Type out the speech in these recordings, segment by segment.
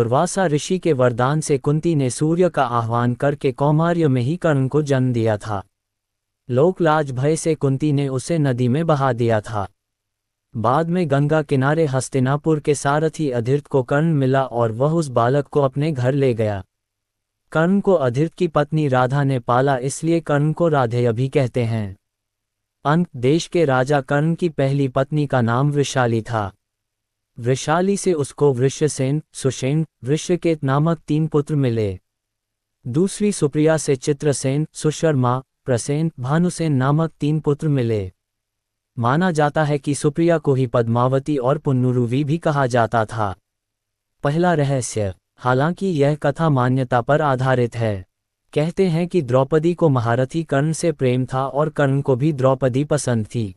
दुर्वासा ऋषि के वरदान से कुंती ने सूर्य का आह्वान करके कौमार्य में ही कर्ण को जन्म दिया था। लोक लाज भय से कुंती ने उसे नदी में बहा दिया था। बाद में गंगा किनारे हस्तिनापुर के सारथी अधीर्त को कर्ण मिला और वह उस बालक को अपने घर ले गया। कर्ण को अधीर्त की पत्नी राधा ने पाला, इसलिए कर्ण को राधेय भी कहते हैं। अंक देश के राजा कर्ण की पहली पत्नी का नाम वृषाली था। वृषाली से उसको वृषसेन, सुषेण, वृषकेत नामक 3 पुत्र मिले। दूसरी सुप्रिया से चित्रसेन, सुशर्मा, प्रसेन, भानुसेन नामक 3 पुत्र मिले। माना जाता है कि सुप्रिया को ही पद्मावती और पुन्नुरुवी भी कहा जाता था। पहला रहस्य। हालांकि यह कथा मान्यता पर आधारित है। कहते हैं कि द्रौपदी को महारथी कर्ण से प्रेम था और कर्ण को भी द्रौपदी पसंद थी।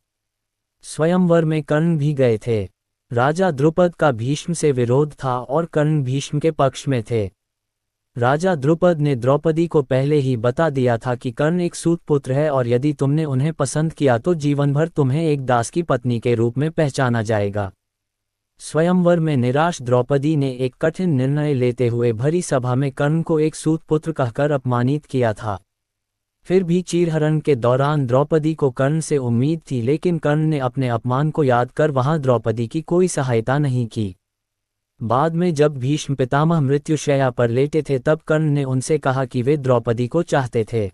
स्वयंवर में कर्ण भी गए थे। राजा द्रुपद का भीष्म से विरोध था और कर्ण भीष्म के पक्ष में थे। राजा द्रुपद ने द्रौपदी को पहले ही बता दिया था कि कर्ण एक सूत पुत्र है और यदि तुमने उन्हें पसंद किया तो जीवन भर तुम्हें एक दास की पत्नी के रूप में पहचाना जाएगा। स्वयंवर में निराश द्रौपदी ने एक कठिन निर्णय लेते हुए भरी सभा में कर्ण को एक सूत पुत्र कहकर अपमानित किया था। फिर भी चीरहरण के दौरान द्रौपदी को कर्ण से उम्मीद थी, लेकिन कर्ण ने अपने अपमान को याद कर वहां द्रौपदी की कोई सहायता नहीं की। बाद में जब भीष्म पितामह मृत्युशैया पर लेटे थे तब कर्ण ने उनसे कहा कि वे द्रौपदी को चाहते थे।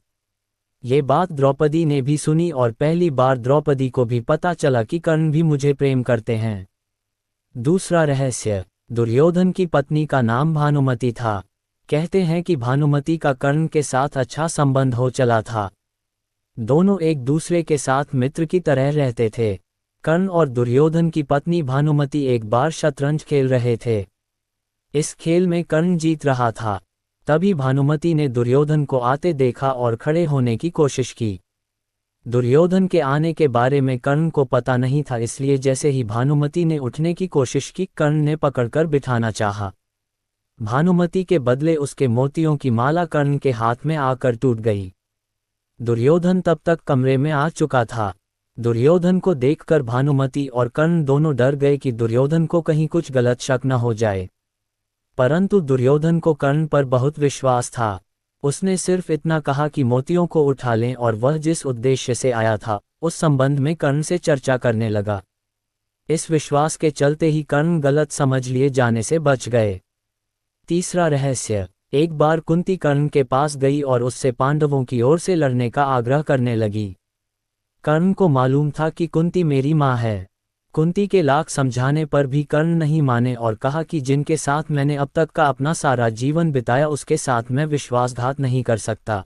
ये बात द्रौपदी ने भी सुनी और पहली बार द्रौपदी को भी पता चला कि कर्ण भी मुझे प्रेम करते हैं। दूसरा रहस्य। दुर्योधन की पत्नी का नाम भानुमति था। कहते हैं कि भानुमति का कर्ण के साथ अच्छा संबंध हो चला था। दोनों एक दूसरे के साथ मित्र की तरह रहते थे। कर्ण और दुर्योधन की पत्नी भानुमति एक बार शतरंज खेल रहे थे। इस खेल में कर्ण जीत रहा था। तभी भानुमति ने दुर्योधन को आते देखा और खड़े होने की कोशिश की। दुर्योधन के आने के बारे में कर्ण को पता नहीं था, इसलिए जैसे ही भानुमति ने उठने की कोशिश की कर्ण ने पकड़कर बिठाना चाहा। भानुमति के बदले उसके मोतियों की माला कर्ण के हाथ में आकर टूट गई। दुर्योधन तब तक कमरे में आ चुका था। दुर्योधन को देखकर भानुमति और कर्ण दोनों डर गए कि दुर्योधन को कहीं कुछ गलत शक न हो जाए। परंतु दुर्योधन को कर्ण पर बहुत विश्वास था। उसने सिर्फ इतना कहा कि मोतियों को उठा लें और वह जिस उद्देश्य से आया था उस संबंध में कर्ण से चर्चा करने लगा। इस विश्वास के चलते ही कर्ण गलत समझ लिए जाने से बच गए। तीसरा रहस्य। एक बार कुंती कर्ण के पास गई और उससे पांडवों की ओर से लड़ने का आग्रह करने लगी। कर्ण को मालूम था कि कुंती मेरी माँ है। कुंती के लाख समझाने पर भी कर्ण नहीं माने और कहा कि जिनके साथ मैंने अब तक का अपना सारा जीवन बिताया उसके साथ मैं विश्वासघात नहीं कर सकता।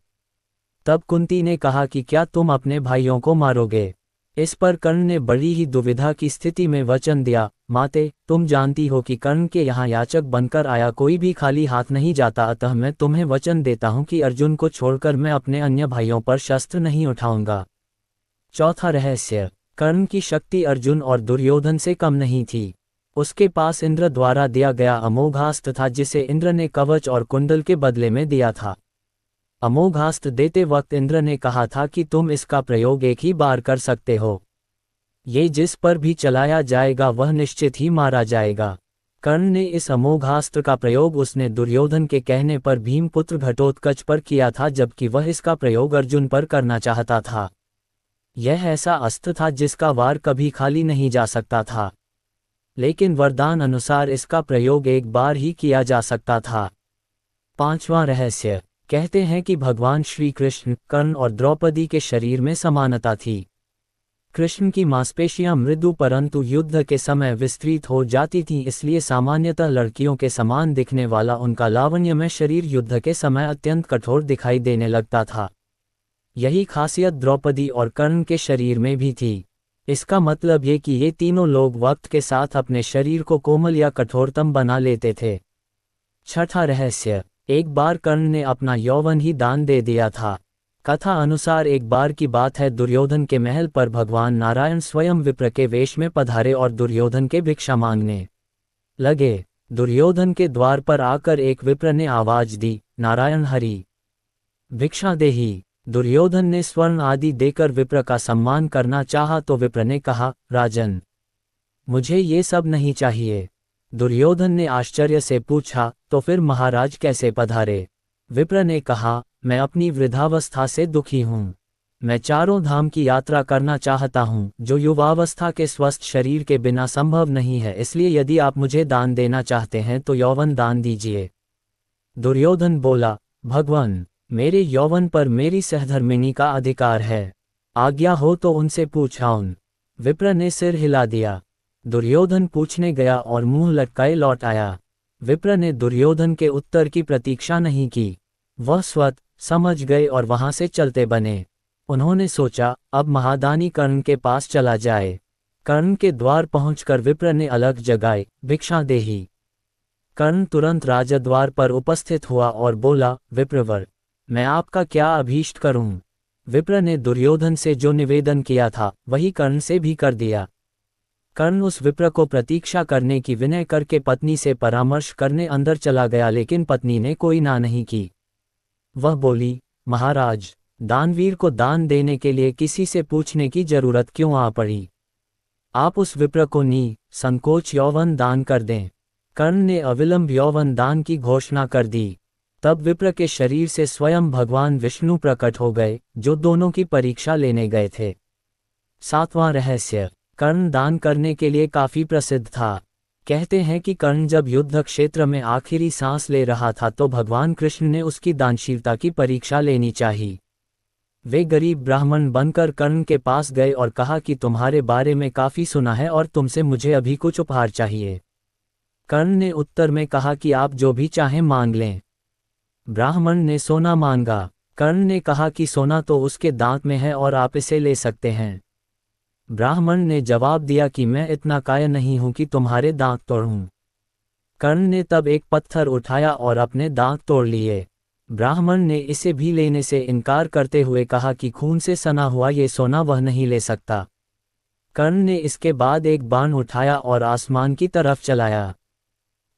तब कुंती ने कहा कि क्या तुम अपने भाइयों को मारोगे? इस पर कर्ण ने बड़ी ही दुविधा की स्थिति में वचन दिया, माते, तुम जानती हो कि कर्ण के यहाँ याचक बनकर आया कोई भी खाली हाथ नहीं जाता, अतः मैं तुम्हें वचन देता हूँ कि अर्जुन को छोड़कर मैं अपने अन्य भाइयों पर शस्त्र नहीं उठाऊंगा। चौथा रहस्य। कर्ण की शक्ति अर्जुन और दुर्योधन से कम नहीं थी। उसके पास इंद्र द्वारा दिया गया अमोघास्त्र था जिसे इंद्र ने कवच और कुंडल के बदले में दिया था। अमोघास्त्र देते वक्त इंद्र ने कहा था कि तुम इसका प्रयोग एक ही बार कर सकते हो। ये जिस पर भी चलाया जाएगा वह निश्चित ही मारा जाएगा। कर्ण ने इस अमोघास्त्र का प्रयोग उसने दुर्योधन के कहने पर भीमपुत्र घटोत्कच पर किया था, जबकि वह इसका प्रयोग अर्जुन पर करना चाहता था। यह ऐसा अस्त्र था जिसका वार कभी खाली नहीं जा सकता था, लेकिन वरदान अनुसार इसका प्रयोग एक बार ही किया जा सकता था। पांचवां रहस्य। कहते हैं कि भगवान श्री कृष्ण, कर्ण और द्रौपदी के शरीर में समानता थी। कृष्ण की मांसपेशियां मृदु परंतु युद्ध के समय विस्तृत हो जाती थीं, इसलिए सामान्यतः लड़कियों के समान दिखने वाला उनका लावण्यमय शरीर युद्ध के समय अत्यंत कठोर दिखाई देने लगता था। यही खासियत द्रौपदी और कर्ण के शरीर में भी थी। इसका मतलब ये कि ये तीनों लोग वक्त के साथ अपने शरीर को कोमल या कठोरतम बना लेते थे। छठा रहस्य। एक बार कर्ण ने अपना यौवन ही दान दे दिया था। कथा अनुसार एक बार की बात है, दुर्योधन के महल पर भगवान नारायण स्वयं विप्र के वेश में पधारे और दुर्योधन के भिक्षा मांगने लगे। दुर्योधन के द्वार पर आकर एक विप्र ने आवाज दी, नारायण हरि भिक्षा देहि। दुर्योधन ने स्वर्ण आदि देकर विप्र का सम्मान करना चाहा तो विप्र ने कहा, राजन, मुझे ये सब नहीं चाहिए। दुर्योधन ने आश्चर्य से पूछा, तो फिर महाराज कैसे पधारे? विप्र ने कहा, मैं अपनी वृद्धावस्था से दुखी हूँ। मैं चारों धाम की यात्रा करना चाहता हूँ, जो युवावस्था के स्वस्थ शरीर के बिना संभव नहीं है, इसलिए यदि आप मुझे दान देना चाहते हैं तो यौवन दान दीजिए। दुर्योधन बोला, भगवान, मेरे यौवन पर मेरी सहधर्मिणी का अधिकार है, आज्ञा हो तो उनसे पूछाऊं। विप्र ने सिर हिला दिया। दुर्योधन पूछने गया और मुंह लटकाए लौट आया। विप्र ने दुर्योधन के उत्तर की प्रतीक्षा नहीं की। वह स्वत समझ गए और वहां से चलते बने। उन्होंने सोचा, अब महादानी कर्ण के पास चला जाए। कर्ण के द्वार पहुंचकर विप्र ने अलग जगाए, भिक्षा देही। कर्ण तुरंत राजद्वार पर उपस्थित हुआ और बोला, विप्रवर, मैं आपका क्या अभीष्ट करूं? विप्र ने दुर्योधन से जो निवेदन किया था वही कर्ण से भी कर दिया। कर्ण उस विप्र को प्रतीक्षा करने की विनय करके पत्नी से परामर्श करने अंदर चला गया, लेकिन पत्नी ने कोई ना नहीं की। वह बोली, महाराज, दानवीर को दान देने के लिए किसी से पूछने की जरूरत क्यों आ पड़ी? आप उस विप्र को संकोच यौवन दान कर दें। कर्ण ने अविलंब यौवन दान की घोषणा कर दी। तब विप्र के शरीर से स्वयं भगवान विष्णु प्रकट हो गए, जो दोनों की परीक्षा लेने गए थे। 7वां रहस्य। कर्ण दान करने के लिए काफी प्रसिद्ध था। कहते हैं कि कर्ण जब युद्ध क्षेत्र में आखिरी सांस ले रहा था तो भगवान कृष्ण ने उसकी दानशीलता की परीक्षा लेनी चाहिए। वे गरीब ब्राह्मण बनकर कर्ण के पास गए और कहा कि तुम्हारे बारे में काफी सुना है और तुमसे मुझे अभी कुछ उपहार चाहिए। कर्ण ने उत्तर में कहा कि आप जो भी चाहें मांग लें। ब्राह्मण ने सोना मांगा। कर्ण ने कहा कि सोना तो उसके दांत में है और आप इसे ले सकते हैं। ब्राह्मण ने जवाब दिया कि मैं इतना कायर नहीं हूं कि तुम्हारे दांत तोड़ूं। कर्ण ने तब एक पत्थर उठाया और अपने दांत तोड़ लिए। ब्राह्मण ने इसे भी लेने से इनकार करते हुए कहा कि खून से सना हुआ ये सोना वह नहीं ले सकता। कर्ण ने इसके बाद एक बाण उठाया और आसमान की तरफ चलाया।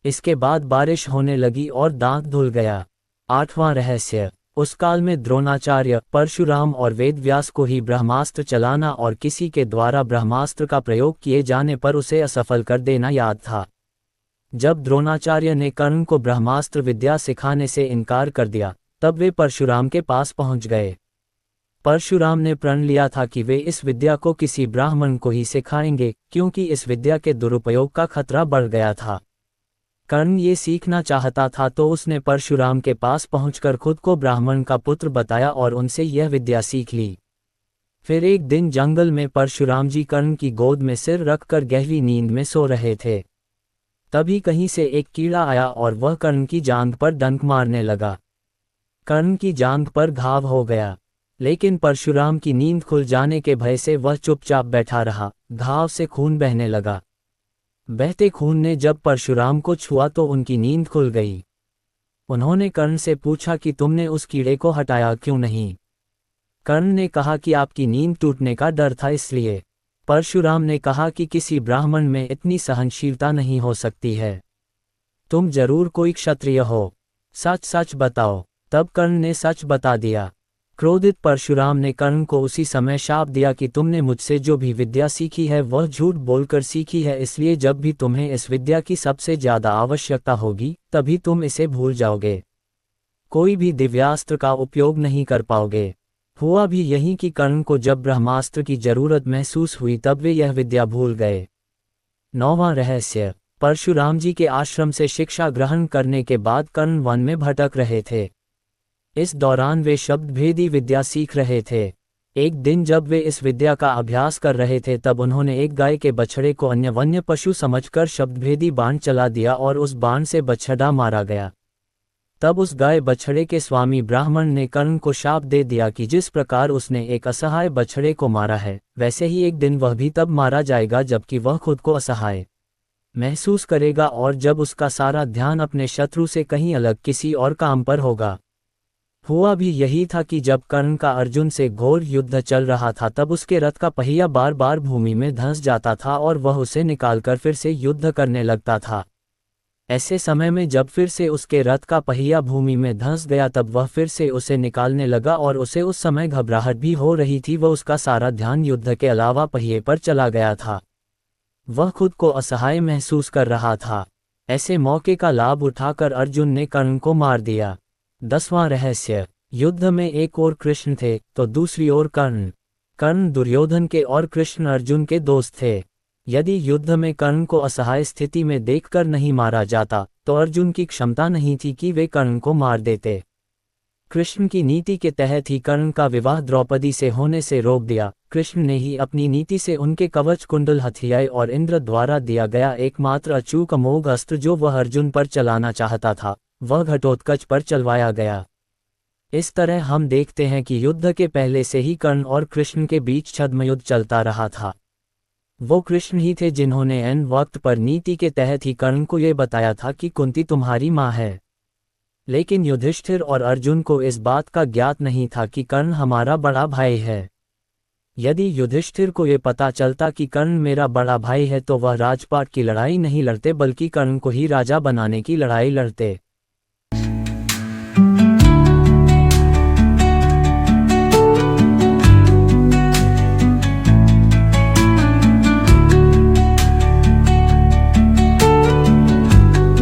इसके बाद बारिश होने लगी और दांत धुल गया। 8वां रहस्य। उस काल में द्रोणाचार्य, परशुराम और वेदव्यास को ही ब्रह्मास्त्र चलाना और किसी के द्वारा ब्रह्मास्त्र का प्रयोग किए जाने पर उसे असफल कर देना याद था। जब द्रोणाचार्य ने कर्ण को ब्रह्मास्त्र विद्या सिखाने से इनकार कर दिया, तब वे परशुराम के पास पहुंच गए। परशुराम ने प्रण लिया था कि वे इस विद्या को किसी ब्राह्मण को ही सिखाएंगे, क्योंकि इस विद्या के दुरुपयोग का खतरा बढ़ गया था। कर्ण ये सीखना चाहता था तो उसने परशुराम के पास पहुंचकर खुद को ब्राह्मण का पुत्र बताया और उनसे यह विद्या सीख ली। फिर एक दिन जंगल में परशुराम जी कर्ण की गोद में सिर रखकर गहरी नींद में सो रहे थे। तभी कहीं से एक कीड़ा आया और वह कर्ण की जांघ पर डंक मारने लगा। कर्ण की जांघ पर घाव हो गया, लेकिन परशुराम की नींद खुल जाने के भय से वह चुपचाप बैठा रहा। घाव से खून बहने लगा। बहते खून ने जब परशुराम को छुआ तो उनकी नींद खुल गई। उन्होंने कर्ण से पूछा कि तुमने उस कीड़े को हटाया क्यों नहीं? कर्ण ने कहा कि आपकी नींद टूटने का डर था इसलिए। परशुराम ने कहा कि किसी ब्राह्मण में इतनी सहनशीलता नहीं हो सकती है। तुम जरूर कोई क्षत्रिय हो, सच सच बताओ। तब कर्ण ने सच बता दिया। क्रोधित परशुराम ने कर्ण को उसी समय शाप दिया कि तुमने मुझसे जो भी विद्या सीखी है वह झूठ बोलकर सीखी है, इसलिए जब भी तुम्हें इस विद्या की सबसे ज्यादा आवश्यकता होगी तभी तुम इसे भूल जाओगे। कोई भी दिव्यास्त्र का उपयोग नहीं कर पाओगे। हुआ भी यही कि कर्ण को जब ब्रह्मास्त्र की जरूरत महसूस हुई तब वे यह विद्या भूल गए। 9वां रहस्य। परशुराम जी के आश्रम से शिक्षा ग्रहण करने के बाद कर्ण वन में भटक रहे थे। इस दौरान वे शब्दभेदी विद्या सीख रहे थे। एक दिन जब वे इस विद्या का अभ्यास कर रहे थे तब उन्होंने एक गाय के बछड़े को अन्य वन्य पशु समझकर शब्दभेदी बाण चला दिया और उस बाण से बछड़ा मारा गया। तब उस गाय बछड़े के स्वामी ब्राह्मण ने कर्ण को शाप दे दिया कि जिस प्रकार उसने एक असहाय बछड़े को मारा है, वैसे ही एक दिन वह भी तब मारा जाएगा जबकि वह खुद को असहाय महसूस करेगा और जब उसका सारा ध्यान अपने शत्रु से कहीं अलग किसी और काम पर होगा। हुआ भी यही था कि जब कर्ण का अर्जुन से घोर युद्ध चल रहा था तब उसके रथ का पहिया बार बार भूमि में धंस जाता था और वह उसे निकालकर फिर से युद्ध करने लगता था। ऐसे समय में जब फिर से उसके रथ का पहिया भूमि में धंस गया तब वह फिर से उसे निकालने लगा और उसे उस समय घबराहट भी हो रही थी। वह उसका सारा ध्यान युद्ध के अलावा पहिए पर चला गया था। वह खुद को असहाय महसूस कर रहा था। ऐसे मौके का लाभ उठाकर अर्जुन ने कर्ण को मार दिया। 10वां रहस्य, युद्ध में एक ओर कृष्ण थे तो दूसरी ओर कर्ण। कर्ण दुर्योधन के और कृष्ण अर्जुन के दोस्त थे। यदि युद्ध में कर्ण को असहाय स्थिति में देखकर नहीं मारा जाता तो अर्जुन की क्षमता नहीं थी कि वे कर्ण को मार देते। कृष्ण की नीति के तहत ही कर्ण का विवाह द्रौपदी से होने से रोक दिया। कृष्ण ने ही अपनी नीति से उनके कवच कुंडल हथियाए और इंद्र द्वारा दिया गया एकमात्र अचूक अमोघ अस्त्र जो वह अर्जुन पर चलाना चाहता था, वह घटोत्कच पर चलवाया गया। इस तरह हम देखते हैं कि युद्ध के पहले से ही कर्ण और कृष्ण के बीच छद्मयुद्ध चलता रहा था। वो कृष्ण ही थे जिन्होंने ऐन वक्त पर नीति के तहत ही कर्ण को ये बताया था कि कुंती तुम्हारी माँ है। लेकिन युधिष्ठिर और अर्जुन को इस बात का ज्ञात नहीं था कि कर्ण हमारा बड़ा भाई है। यदि युधिष्ठिर को ये पता चलता कि कर्ण मेरा बड़ा भाई है तो वह राजपाट की लड़ाई नहीं लड़ते बल्कि कर्ण को ही राजा बनाने की लड़ाई लड़ते।